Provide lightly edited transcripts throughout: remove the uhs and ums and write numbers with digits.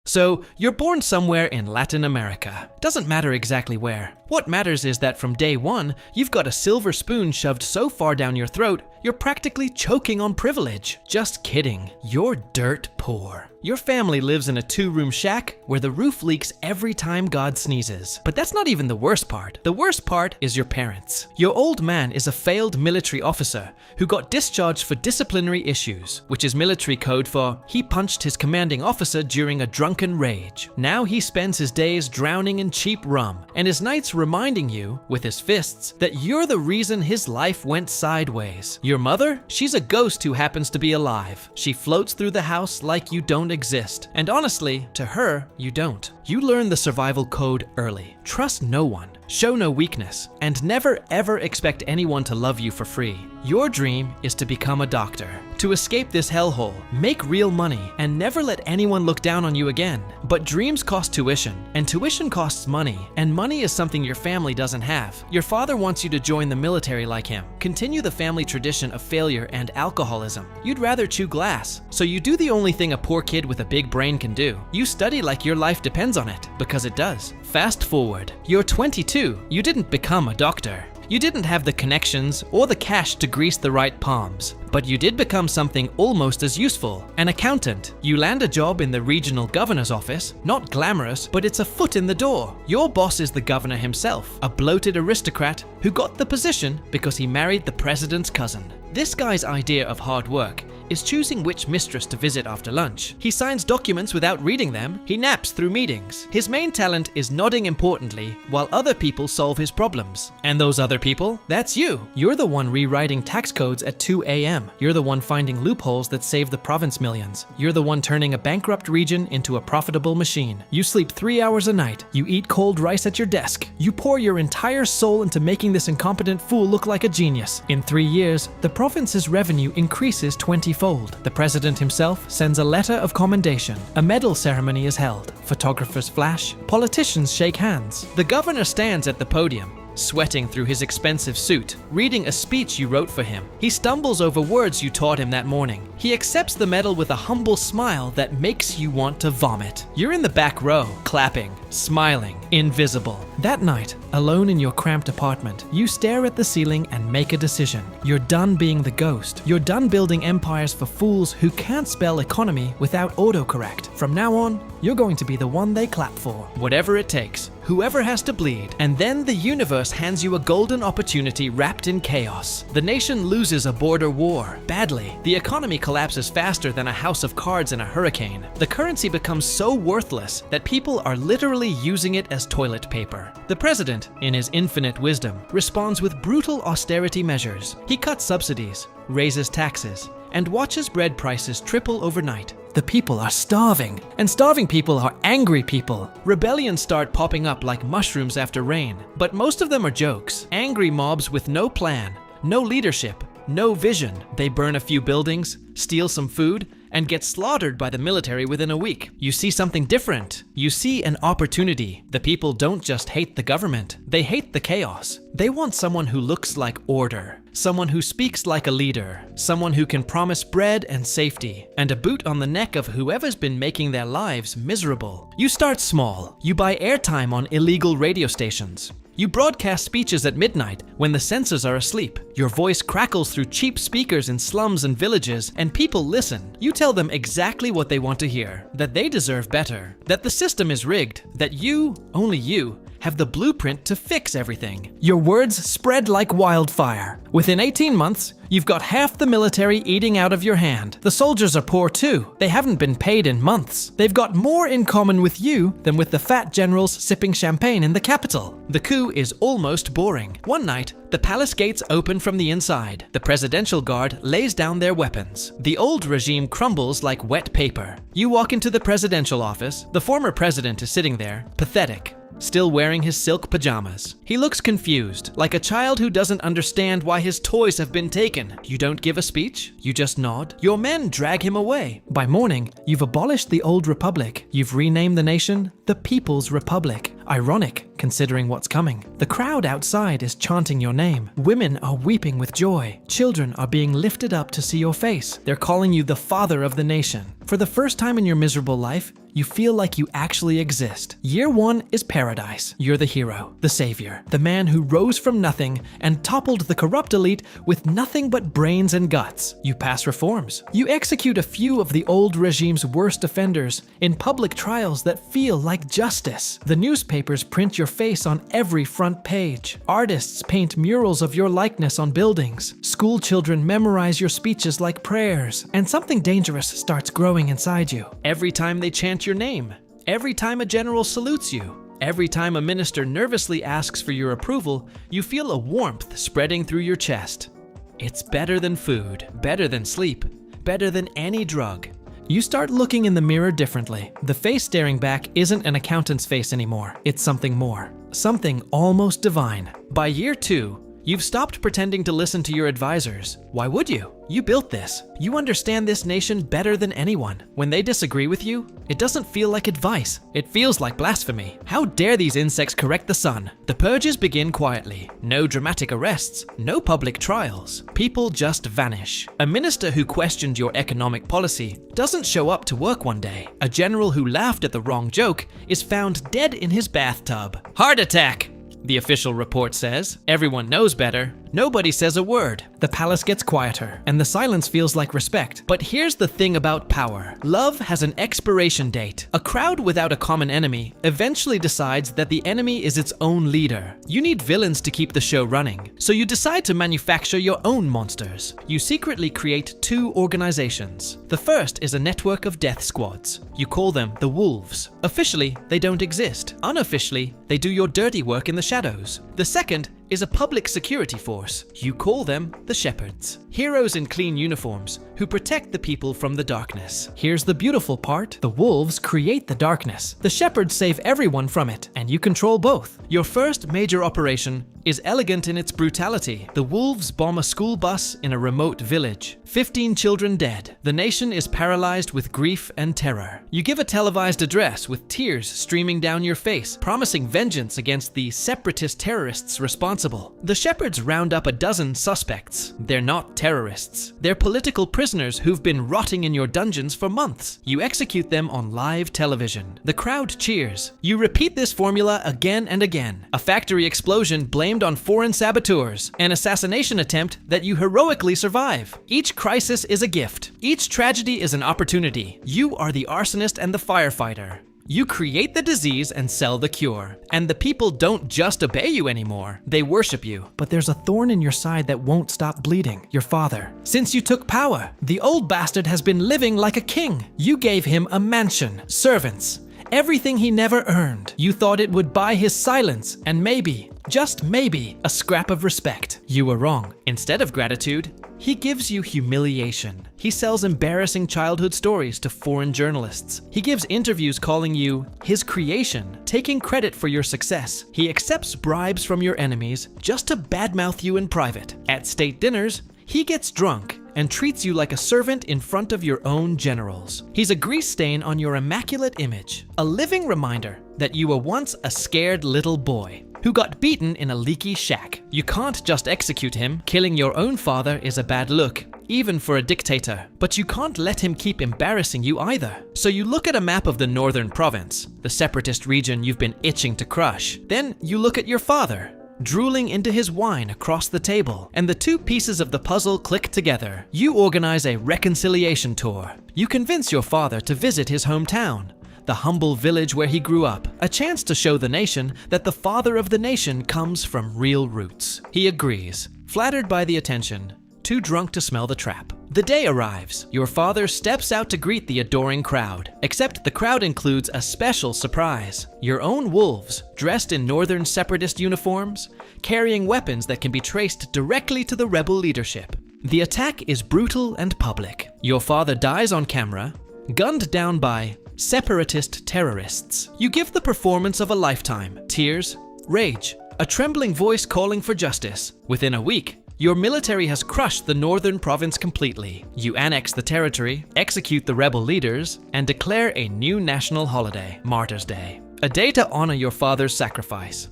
So, you're born somewhere in Latin America. Doesn't matter exactly where. What matters is that from day one, you've got a silver spoon shoved so far down your throat, you're practically choking on privilege. Just kidding. You're dirt poor. Your family lives in a 2-room shack where the roof leaks every time God sneezes. But that's not even the worst part. The worst part is your parents. Your old man is a failed military officer who got discharged for disciplinary issues, which is military code for he punched his commanding officer during a drunken rage. Now he spends his days drowning in cheap rum, and his nights reminding you, with his fists, that you're the reason his life went sideways. Your mother? She's a ghost who happens to be alive. She floats through the house like you don't exist. And honestly, to her, you don't. You learn the survival code early. Trust no one, show no weakness, and never ever expect anyone to love you for free. Your dream is to become a doctor, to escape this hellhole, make real money, and never let anyone look down on you again. But dreams cost tuition, and tuition costs money, and money is something your family doesn't have. Your father wants you to join the military like him, continue the family tradition of failure and alcoholism. You'd rather chew glass, so you do the only thing a poor kid with a big brain can do. You study like your life depends on it, because it does. Fast forward, you're 22, you didn't become a doctor. You didn't have the connections or the cash to grease the right palms, but you did become something almost as useful, an accountant. You land a job in the regional governor's office, not glamorous, but it's a foot in the door. Your boss is the governor himself, a bloated aristocrat who got the position because he married the president's cousin. This guy's idea of hard work is choosing which mistress to visit after lunch. He signs documents without reading them. He naps through meetings. His main talent is nodding importantly while other people solve his problems. And those other people? That's you. You're the one rewriting tax codes at 2 a.m. You're the one finding loopholes that save the province millions. You're the one turning a bankrupt region into a profitable machine. You sleep 3 hours a night. You eat cold rice at your desk. You pour your entire soul into making this incompetent fool look like a genius. In 3 years, the province's revenue increases 20-fold. The president himself sends a letter of commendation. A medal ceremony is held. Photographers flash. Politicians shake hands. The governor stands at the podium, sweating through his expensive suit, reading a speech you wrote for him. He stumbles over words you taught him that morning. He accepts the medal with a humble smile that makes you want to vomit. You're in the back row, clapping, smiling, invisible. That night, alone in your cramped apartment, you stare at the ceiling and make a decision. You're done being the ghost. You're done building empires for fools who can't spell economy without autocorrect. From now on, you're going to be the one they clap for. Whatever it takes, whoever has to bleed. And then the universe hands you a golden opportunity wrapped in chaos. The nation loses a border war, badly. The economy collapses faster than a house of cards in a hurricane. The currency becomes so worthless that people are literally using it as toilet paper. The president, in his infinite wisdom, responds with brutal austerity measures. He cuts subsidies, raises taxes, and watches bread prices triple overnight. The people are starving, and starving people are angry people. Rebellions start popping up like mushrooms after rain, but most of them are jokes. Angry mobs with no plan, no leadership, no vision. They burn a few buildings, steal some food, and get slaughtered by the military within a week. You see something different. You see an opportunity. The people don't just hate the government, they hate the chaos. They want someone who looks like order, someone who speaks like a leader, someone who can promise bread and safety, and a boot on the neck of whoever's been making their lives miserable. You start small. You buy airtime on illegal radio stations. You broadcast speeches at midnight when the censors are asleep. Your voice crackles through cheap speakers in slums and villages, and people listen. You tell them exactly what they want to hear, that they deserve better, that the system is rigged, that you, only you, have the blueprint to fix everything. Your words spread like wildfire. Within 18 months, you've got half the military eating out of your hand. The soldiers are poor too. They haven't been paid in months. They've got more in common with you than with the fat generals sipping champagne in the capital. The coup is almost boring. One night, the palace gates open from the inside. The presidential guard lays down their weapons. The old regime crumbles like wet paper. You walk into the presidential office. The former president is sitting there, pathetic, still wearing his silk pajamas. He looks confused, like a child who doesn't understand why his toys have been taken. You don't give a speech, you just nod. Your men drag him away. By morning, you've abolished the old republic. You've renamed the nation the People's Republic. Ironic, considering what's coming. The crowd outside is chanting your name. Women are weeping with joy. Children are being lifted up to see your face. They're calling you the father of the nation. For the first time in your miserable life, you feel like you actually exist. Year 1 is paradise. You're the hero, the savior, the man who rose from nothing and toppled the corrupt elite with nothing but brains and guts. You pass reforms. You execute a few of the old regime's worst offenders in public trials that feel like justice. The newspapers print your face on every front page. Artists paint murals of your likeness on buildings. School children memorize your speeches like prayers. And something dangerous starts growing inside you. Every time they chant your name, every time a general salutes you, every time a minister nervously asks for your approval, you feel a warmth spreading through your chest. It's better than food, better than sleep, better than any drug. You start looking in the mirror differently. The face staring back isn't an accountant's face anymore. It's something more, something almost divine. By year 2, you've stopped pretending to listen to your advisors. Why would you? You built this. You understand this nation better than anyone. When they disagree with you, it doesn't feel like advice. It feels like blasphemy. How dare these insects correct the sun? The purges begin quietly. No dramatic arrests, no public trials. People just vanish. A minister who questioned your economic policy doesn't show up to work one day. A general who laughed at the wrong joke is found dead in his bathtub. Heart attack! The official report says. Everyone knows better. Nobody says a word. The palace gets quieter, and the silence feels like respect. But here's the thing about power. Love has an expiration date. A crowd without a common enemy eventually decides that the enemy is its own leader. You need villains to keep the show running, so you decide to manufacture your own monsters. You secretly create 2 organizations. The first is a network of death squads. You call them the Wolves. Officially, they don't exist. Unofficially, they do your dirty work in the shadows. The second is a public security force. You call them the Shepherds. Heroes in clean uniforms who protect the people from the darkness. Here's the beautiful part. The Wolves create the darkness. The Shepherds save everyone from it, and you control both. Your first major operation is elegant in its brutality. The Wolves bomb a school bus in a remote village. 15 children dead. The nation is paralyzed with grief and terror. You give a televised address with tears streaming down your face, promising vengeance against the separatist terrorists responsible. The Shepherds round up a dozen suspects. They're not terrorists. They're political prisoners who've been rotting in your dungeons for months. You execute them on live television. The crowd cheers. You repeat this formula again and again. A factory explosion blamed on foreign saboteurs. An assassination attempt that you heroically survive. Each crisis is a gift. Each tragedy is an opportunity. You are the arsonist and the firefighter. You create the disease and sell the cure. And the people don't just obey you anymore, they worship you. But there's a thorn in your side that won't stop bleeding. Your father. Since you took power, the old bastard has been living like a king. You gave him a mansion, servants, everything he never earned. You thought it would buy his silence and maybe, just maybe, a scrap of respect. You were wrong. Instead of gratitude, he gives you humiliation. He sells embarrassing childhood stories to foreign journalists. He gives interviews calling you his creation, taking credit for your success. He accepts bribes from your enemies just to badmouth you in private. At state dinners, he gets drunk and treats you like a servant in front of your own generals. He's a grease stain on your immaculate image, a living reminder that you were once a scared little boy who got beaten in a leaky shack. You can't just execute him. Killing your own father is a bad look, even for a dictator. But you can't let him keep embarrassing you either. So you look at a map of the northern province, the separatist region you've been itching to crush. Then you look at your father, drooling into his wine across the table, and the 2 pieces of the puzzle click together. You organize a reconciliation tour. You convince your father to visit his hometown, the humble village where he grew up, a chance to show the nation that the father of the nation comes from real roots. He agrees, flattered by the attention, too drunk to smell the trap. The day arrives. Your father steps out to greet the adoring crowd, except the crowd includes a special surprise. Your own wolves, dressed in northern separatist uniforms, carrying weapons that can be traced directly to the rebel leadership. The attack is brutal and public. Your father dies on camera, gunned down by separatist terrorists. You give the performance of a lifetime. Tears, rage, a trembling voice calling for justice. Within a week, your military has crushed the northern province completely. You annex the territory, execute the rebel leaders, and declare a new national holiday, Martyrs' Day. A day to honor your father's sacrifice.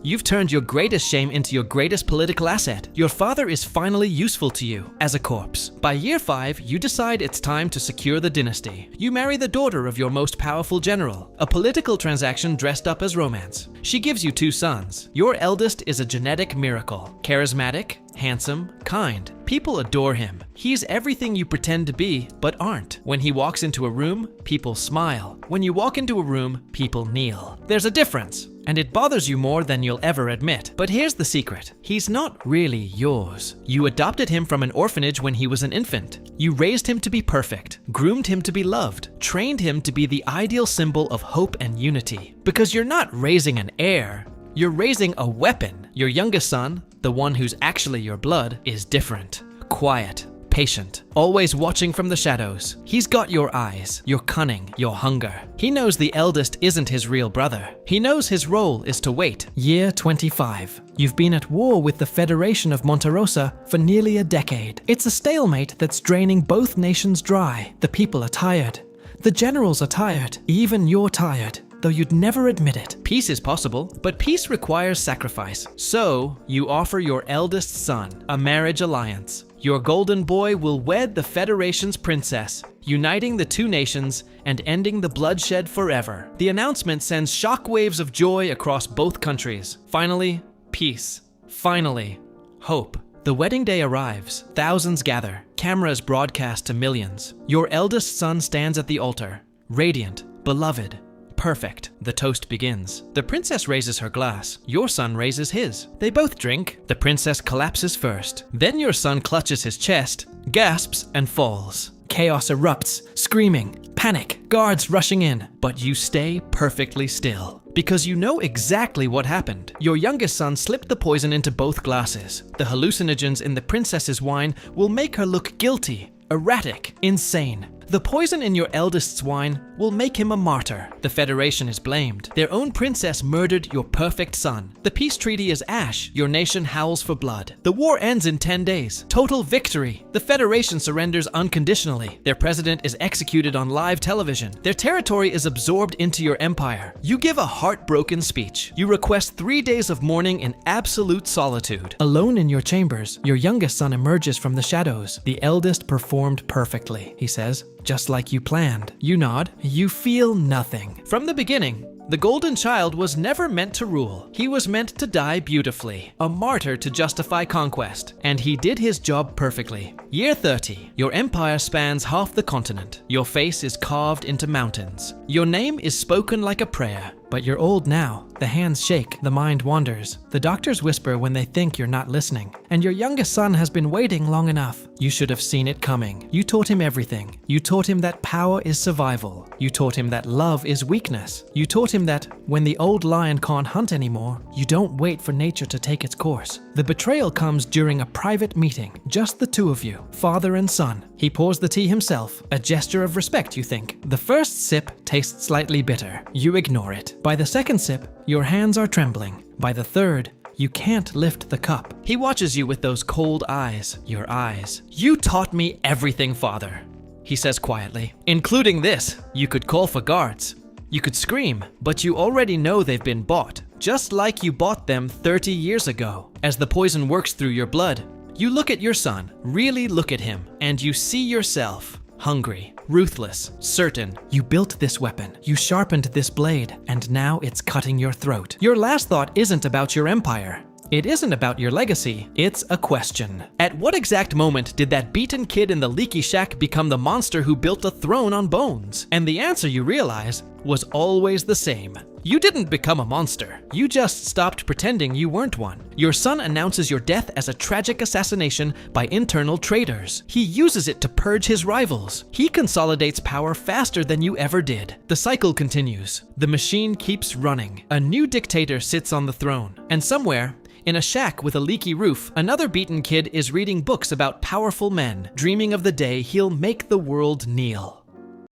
You've turned your greatest shame into your greatest political asset. Your father is finally useful to you as a corpse. By year 5, you decide it's time to secure the dynasty. You marry the daughter of your most powerful general, a political transaction dressed up as romance. She gives you 2 sons. Your eldest is a genetic miracle. Charismatic, handsome, kind. People adore him. He's everything you pretend to be, but aren't. When he walks into a room, people smile. When you walk into a room, people kneel. There's a difference, and it bothers you more than you'll ever admit. But here's the secret. He's not really yours. You adopted him from an orphanage when he was an infant. You raised him to be perfect, groomed him to be loved, trained him to be the ideal symbol of hope and unity. Because you're not raising an heir, you're raising a weapon. Your youngest son, the one who's actually your blood, is different. Quiet, patient, always watching from the shadows. He's got your eyes, your cunning, your hunger. He knows the eldest isn't his real brother. He knows his role is to wait. Year 25. You've been at war with the Federation of Monterosa for nearly a decade. It's a stalemate that's draining both nations dry. The people are tired. The generals are tired. Even you're tired, though you'd never admit it. Peace is possible, but peace requires sacrifice. So, you offer your eldest son a marriage alliance. Your golden boy will wed the Federation's princess, uniting the 2 nations and ending the bloodshed forever. The announcement sends shockwaves of joy across both countries. Finally, peace. Finally, hope. The wedding day arrives. Thousands gather. Cameras broadcast to millions. Your eldest son stands at the altar, radiant, beloved, perfect. The toast begins. The princess raises her glass. Your son raises his. They both drink. The princess collapses first. Then your son clutches his chest, gasps, and falls. Chaos erupts, screaming, panic, guards rushing in. But you stay perfectly still, because you know exactly what happened. Your youngest son slipped the poison into both glasses. The hallucinogens in the princess's wine will make her look guilty, erratic, insane. The poison in your eldest's wine will make him a martyr. The Federation is blamed. Their own princess murdered your perfect son. The peace treaty is ash. Your nation howls for blood. The war ends in 10 days. Total victory. The Federation surrenders unconditionally. Their president is executed on live television. Their territory is absorbed into your empire. You give a heartbroken speech. You request 3 days of mourning in absolute solitude. Alone in your chambers, your youngest son emerges from the shadows. The eldest performed perfectly, he says. Just like you planned. You nod. You feel nothing. From the beginning, the golden child was never meant to rule. He was meant to die beautifully, a martyr to justify conquest, and he did his job perfectly. Year 30. Your empire spans half the continent. Your face is carved into mountains. Your name is spoken like a prayer. But you're old now. The hands shake, the mind wanders. The doctors whisper when they think you're not listening. And your youngest son has been waiting long enough. You should have seen it coming. You taught him everything. You taught him that power is survival. You taught him that love is weakness. You taught him that when the old lion can't hunt anymore, you don't wait for nature to take its course. The betrayal comes during a private meeting, just the 2 of you, father and son. He pours the tea himself, a gesture of respect, you think. The first sip tastes slightly bitter. You ignore it. By the second sip, your hands are trembling. By the third, you can't lift the cup. He watches you with those cold eyes, your eyes. You taught me everything, father, he says quietly. Including this. You could call for guards. You could scream, but you already know they've been bought. Just like you bought them 30 years ago. As the poison works through your blood, you look at your son, really look at him, and you see yourself. Hungry, ruthless, certain. You built this weapon. You sharpened this blade, and now it's cutting your throat. Your last thought isn't about your empire. It isn't about your legacy. It's a question. At what exact moment did that beaten kid in the leaky shack become the monster who built a throne on bones? And the answer, you realize, was always the same. You didn't become a monster. You just stopped pretending you weren't one. Your son announces your death as a tragic assassination by internal traitors. He uses it to purge his rivals. He consolidates power faster than you ever did. The cycle continues. The machine keeps running. A new dictator sits on the throne. And somewhere, in a shack with a leaky roof, another beaten kid is reading books about powerful men, dreaming of the day he'll make the world kneel.